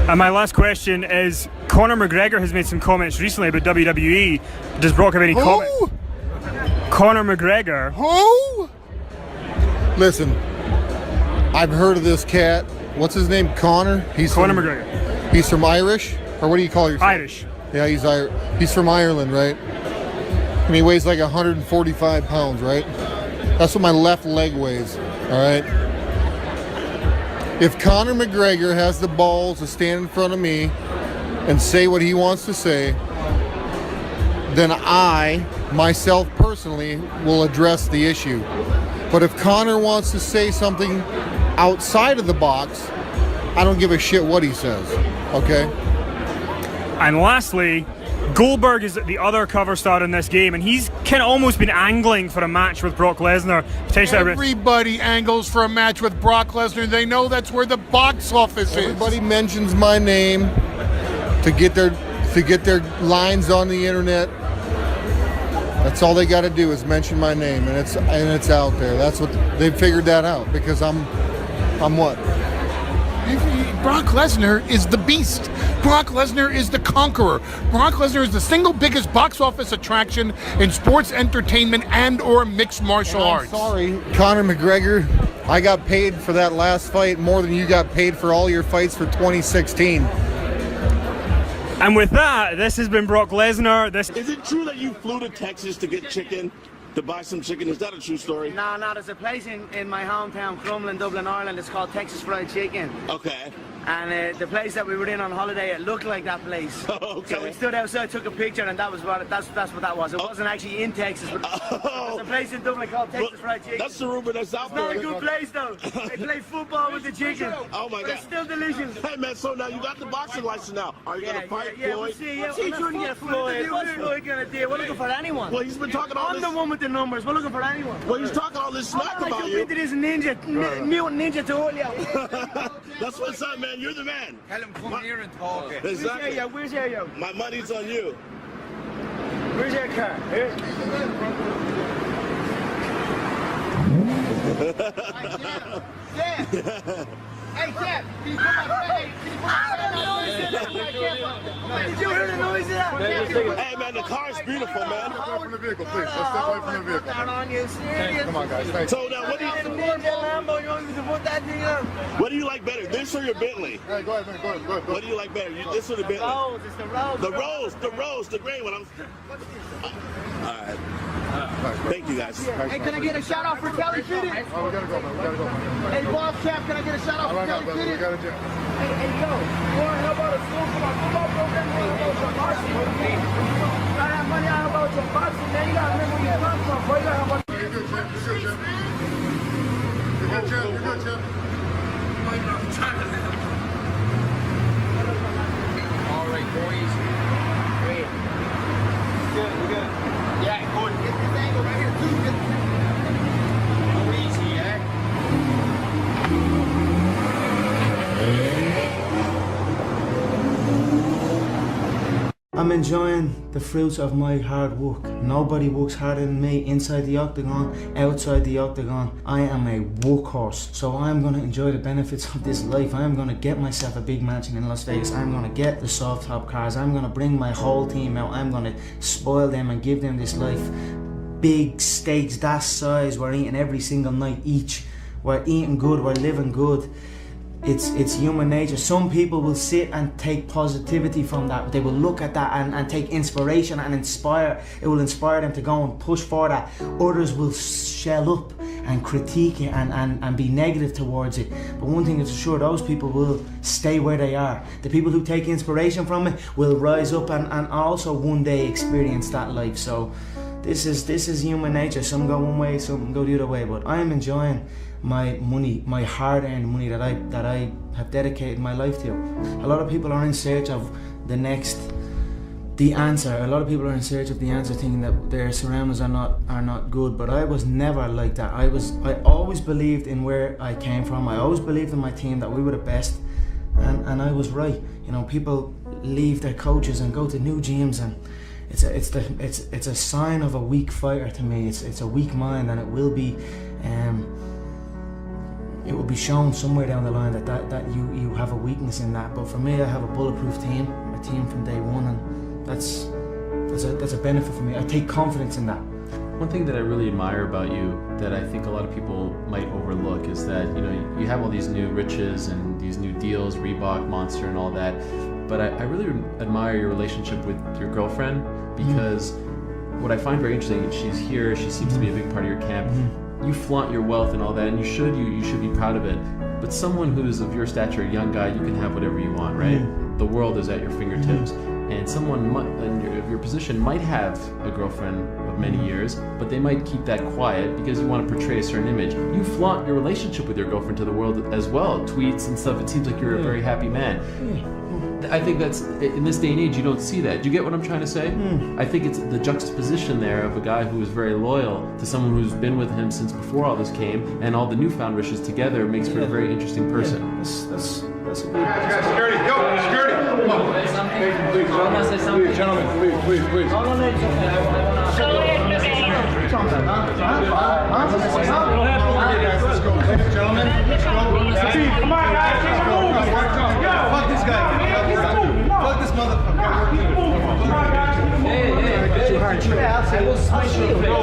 And my last question is, Conor McGregor has made some comments recently about WWE. Does Brock have any comments? Conor McGregor. Who? Listen, I've heard of this cat. What's his name? Conor? Conor McGregor. He's from Irish? Or what do you call yourself? Irish. Yeah, he's from Ireland, right? And he weighs like 145 pounds, right? That's what my left leg weighs, all right? If Conor McGregor has the balls to stand in front of me and say what he wants to say, then I, myself personally, will address the issue. But if Conor wants to say something outside of the box, I don't give a shit what he says, okay? And lastly, Goldberg is the other cover star in this game, and he's kind of almost been angling for a match with Brock Lesnar. Everybody angles for a match with Brock Lesnar. They know that's where the box office is. Everybody mentions my name to get their lines on the internet. That's all they got to do is mention my name, and it's out there. That's what they've figured that out, because I'm what? Brock Lesnar is the beast. Brock Lesnar is the conqueror. Brock Lesnar is the single biggest box office attraction in sports entertainment and or mixed martial arts. Sorry, Conor McGregor, I got paid for that last fight more than you got paid for all your fights for 2016. And with that, this has been Brock Lesnar. Is it true that you flew to Texas to get chicken? To buy some chicken? Is that a true story? No, there's a place in my hometown, Crumlin, Dublin, Ireland. It's called Texas Fried Chicken. Okay. And the place that we were in on holiday, it looked like that place. Okay. So we stood outside, took a picture, and that's what that was. It wasn't actually in Texas, but there's a place in Dublin called Texas Fried Chicken. That's the rumor that's out there. there. It's not a good place, though. They play football with the chicken. Oh, my God. It's still delicious. Hey, man, so now you got the boxing license now. Are you going to fight Floyd? We'll see. What's he trying to get Floyd? What's Floyd going to do? We're looking for anyone. Well, he's been talking all this. I'm the one with the numbers. We're looking for anyone. Well, he's talking all this smack about you. Into this mutant ninja to That's what's up, man. You're the man. Tell him come here and talk. Exactly. Where's your My money's on you. Where's your car? Here. Hey, Jeff, can you put my Did you hear the noise of that? Hey, man, the car is beautiful, man. Step away from the vehicle, please. Let's step away from the vehicle. Come on, guys. Thank you. So now, what do you like better, this or your Bentley? Hey, go ahead, man. Go ahead. What do you like better, this or the Bentley? It's the Rose. The gray one. All right. Thank you, guys. Hey, can I get a shout out for Kelly Fitted? Oh, we gotta go, man. Hey, Bob Cap, can I get a shout out for Kelly Fitted? We gotta do. Hey, yo, Warren, how about a school for my football program? How about some boxing? Got that money out about some boxing, man. You gotta remember where you come from, boy. You gotta have You're good, Jeff. You're good, Jeff. All right, boys. Great. Good, we're good. Yeah, good. Get this angle right here, too. Go easy, eh? I'm enjoying the fruits of my hard work. Nobody works harder than me inside the octagon, outside the octagon. I am a workhorse, so I'm going to enjoy the benefits of this life. I'm going to get myself a big mansion in Las Vegas. I'm going to get the soft top cars. I'm going to bring my whole team out. I'm going to spoil them and give them this life. Big steaks that size, we're eating every single night each. We're eating good, we're living good. It's human nature. Some people will sit and take positivity from that. They will look at that and take inspiration and inspire. It will inspire them to go and push for that. Others will shell up and critique it and be negative towards it. But one thing is for sure, those people will stay where they are. The people who take inspiration from it will rise up and also one day experience that life. So this is human nature. Some go one way, some go the other way. But I am enjoying my money, my hard-earned money that I have dedicated my life to. A lot of people are in search of the answer. A lot of people are in search of the answer, thinking that their surroundings are not good. But I was never like that. I always believed in where I came from. I always believed in my team that we were the best, and I was right. You know, people leave their coaches and go to new gyms, and it's a sign of a weak fighter to me. It's a weak mind, and it will be. it will be shown somewhere down the line that you have a weakness in that. But for me, I have a bulletproof team, a team from day one, and that's a benefit for me. I take confidence in that. One thing that I really admire about you that I think a lot of people might overlook is that, you know, you have all these new riches and these new deals, Reebok, Monster and all that, but I really admire your relationship with your girlfriend, because what I find very interesting, she's here, she seems to be a big part of your camp. You flaunt your wealth and all that, and you should be proud of it. But someone who's of your stature, a young guy, you can have whatever you want, right? The world is at your fingertips. And someone in your position might have a girlfriend of many years, but they might keep that quiet because you want to portray a certain image. You flaunt your relationship with your girlfriend to the world as well, tweets and stuff. It seems like you're a very happy man. I think that's, in this day and age, you don't see that. Do you get what I'm trying to say? I think it's the juxtaposition there of a guy who is very loyal to someone who's been with him since before all this came, and all the newfound riches together makes for a very interesting person. That's a good... Security, yo, security! Come on. Please, gentlemen, please. No, it's okay. I want to... Let's go, ladies and gentlemen. Let's go. Come on, guys. Fuck this guy. Fuck this motherfucker. Hey. Too hard. I will smash your face. Go.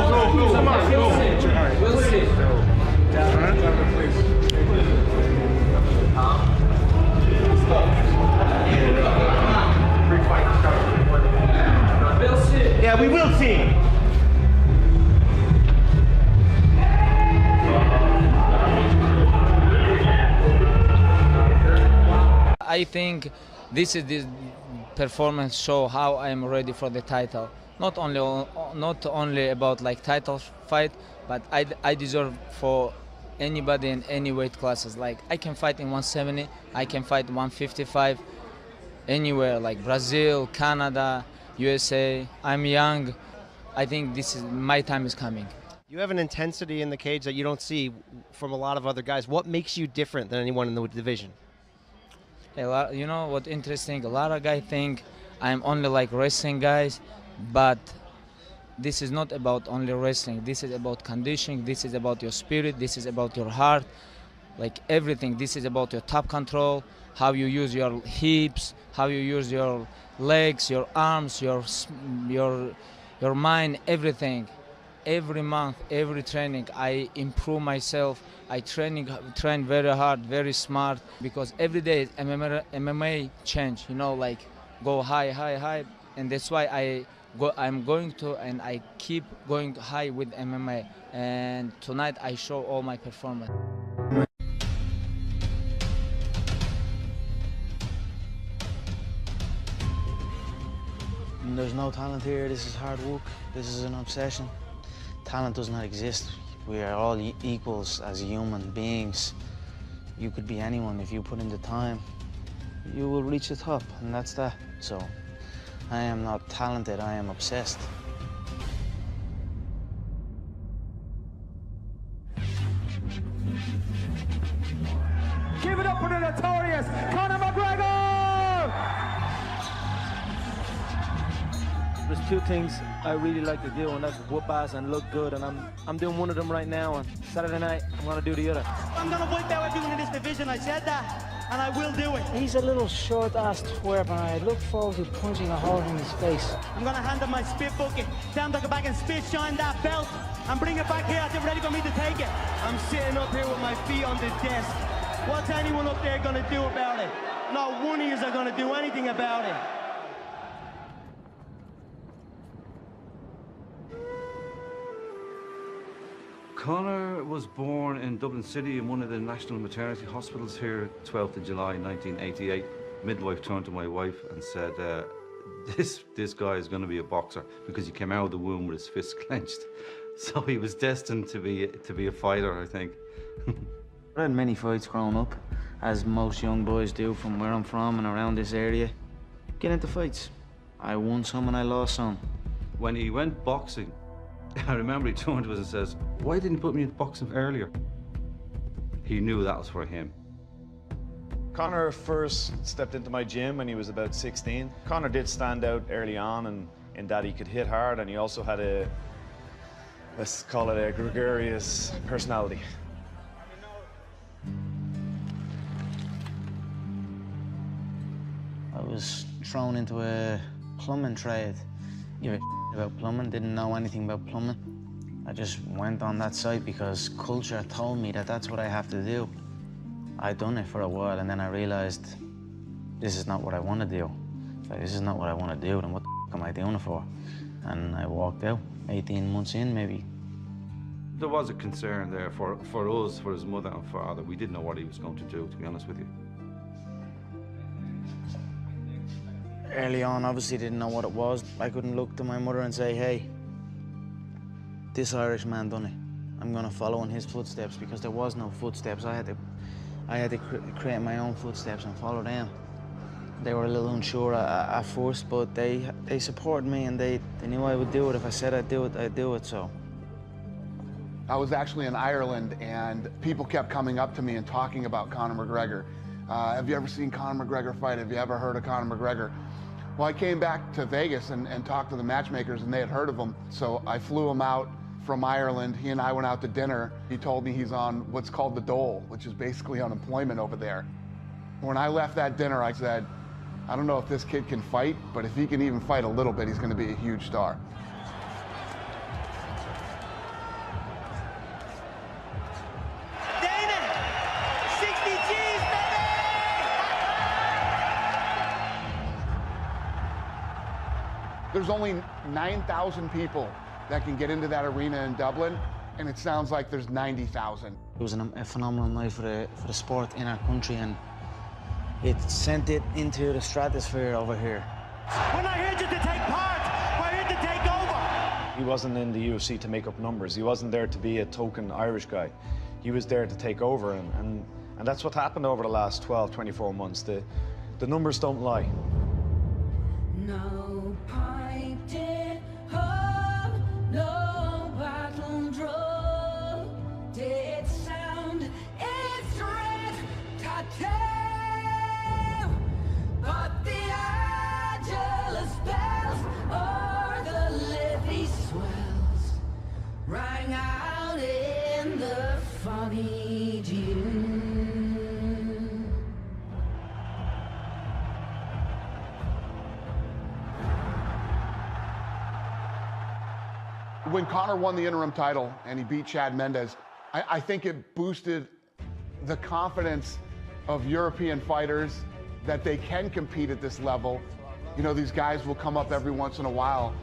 Come on, go. We'll see. We'll see. Yeah, we will see. I think this performance show how I am ready for the title. Not only about like title fight, but I deserve for anybody in any weight classes. Like I can fight in 170, I can fight 155, anywhere like Brazil, Canada, USA. I'm young. I think my time is coming. You have an intensity in the cage that you don't see from a lot of other guys. What makes you different than anyone in the division? You know what interesting? A lot of guys think I'm only like wrestling guys, but this is not about only wrestling. This is about conditioning. This is about your spirit. This is about your heart, like everything. This is about your top control, how you use your hips, how you use your legs, your arms, your mind, everything. Every month, every training, I improve myself. I train very hard, very smart, because every day MMA change. You know, like go high, and that's why I'm going to, and I keep going high with MMA. And tonight I show all my performance. There's no talent here. This is hard work. This is an obsession. Talent does not exist. We are all equals as human beings. You could be anyone. If you put in the time, you will reach the top, and that's that. So I am not talented, I am obsessed. Give it up for the notorious Conor McGregor! There's two things I really like to do, and that's whoop ass and look good, and I'm doing one of them right now, and Saturday night I'm gonna do the other. I'm gonna wipe out everyone in this division. I said that, and I will do it. He's a little short-ass twerp, and I look forward to punching a hole in his face. I'm gonna hand him my spit bucket, down to go back and spit shine that belt, and bring it back here. I think ready for me to take it. I'm sitting up here with my feet on the desk. What's anyone up there gonna do about it? Not one of you are gonna do anything about it. Conor was born in Dublin City in one of the national maternity hospitals here, 12th of July 1988. Midwife turned to my wife and said, this guy is going to be a boxer, because he came out of the womb with his fists clenched. So he was destined to be a fighter, I think. I had many fights growing up, as most young boys do from where I'm from and around this area. Get into fights. I won some and I lost some. When he went boxing, I remember he turned to us and says, "Why didn't you put me in boxing earlier?" He knew that was for him. Conor first stepped into my gym when he was about 16. Conor did stand out early on, and in that he could hit hard, and he also had let's call it a gregarious personality. I was thrown into a plumbing trade. Give a about plumbing, didn't know anything about plumbing. I just went on that site because culture told me that that's what I have to do. I'd done it for a while and then I realized this is not what I want to do. It's like, this is not what I want to do, then what the f am I doing it for? And I walked out, 18 months in maybe. There was a concern there for us, for his mother and father. We didn't know what he was going to do, to be honest with you. Early on, obviously didn't know what it was. I couldn't look to my mother and say, hey, this Irish man done it. I'm gonna follow in his footsteps, because there was no footsteps. I had to create my own footsteps and follow them. They were a little unsure at first, but they supported me and they knew I would do it. If I said I'd do it, I'd do it, so. I was actually in Ireland and people kept coming up to me and talking about Conor McGregor. Have you ever seen Conor McGregor fight? Have you ever heard of Conor McGregor? Well, I came back to Vegas and talked to the matchmakers and they had heard of him. So I flew him out from Ireland. He and I went out to dinner. He told me he's on what's called the dole, which is basically unemployment over there. When I left that dinner, I said, I don't know if this kid can fight, but if he can even fight a little bit, he's going to be a huge star. There's only 9,000 people that can get into that arena in Dublin, and it sounds like there's 90,000. It was a phenomenal night for the sport in our country, and it sent it into the stratosphere over here. We're not here just to take part, we're here to take over. He wasn't in the UFC to make up numbers. He wasn't there to be a token Irish guy. He was there to take over, and that's what happened over the last 12, 24 months. The numbers don't lie. No pipe did home, no battle drum did sound its threat to tell, but the Angelus bells or the levee swells rang out in the foggy dew. When Conor won the interim title and he beat Chad Mendes, I think it boosted the confidence of European fighters that they can compete at this level. You know, these guys will come up every once in a while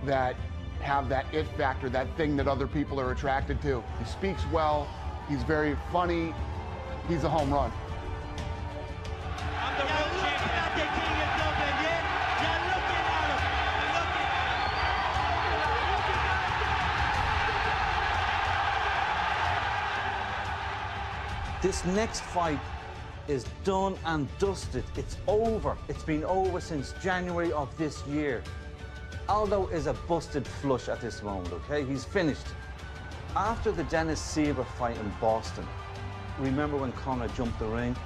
that have that it factor, that thing that other people are attracted to. He speaks well, he's very funny, he's a home run. This next fight is done and dusted. It's over. It's been over since January of this year. Aldo is a busted flush at this moment, okay? He's finished. After the Dennis Sieber fight in Boston, remember when Conor jumped the ring?